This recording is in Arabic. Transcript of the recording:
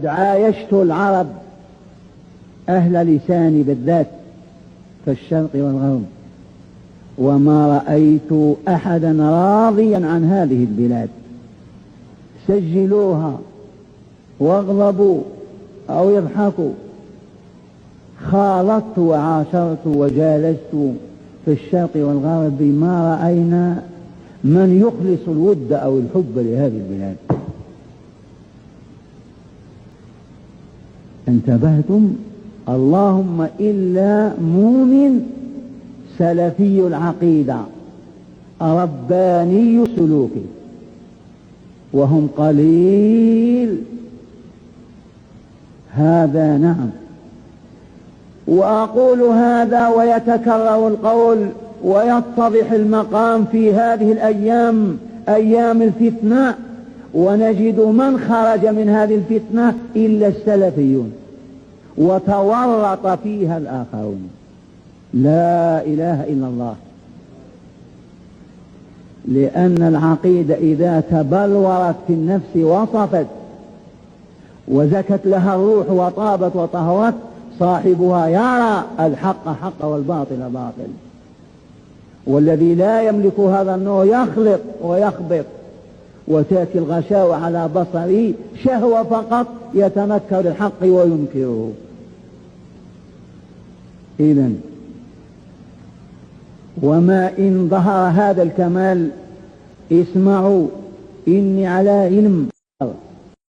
عايشت العرب أهل لساني بالذات في الشرق والغرب، وما رأيت أحدا راضيا عن هذه البلاد. سجلوها واغضبوا أو يضحكوا. خالطت وعاشرت وجالست في الشرق والغرب، ما رأينا من يخلص الود أو الحب لهذه البلاد. انتبهتم؟ اللهم إلا مؤمن سلفي العقيدة رباني السلوك، وهم قليل. هذا نعم. وأقول هذا ويتكرر القول ويتضح المقام في هذه الأيام، أيام الفتنة، ونجد من خرج من هذه الفتنة إلا السلفيون، وتورط فيها الآخرون. لا إله إلا الله. لأن العقيدة إذا تبلورت في النفس وصفت وزكت لها الروح وطابت وطهرت، صاحبها يرى الحق حق والباطل باطل. والذي لا يملك هذا النور يخلط ويخبط، وتأتي الغشاوة على بصره شهوة فقط، يتنكر الحق وينكره. إذن وما إن ظهر هذا الكمال، اسمعوا إني على علم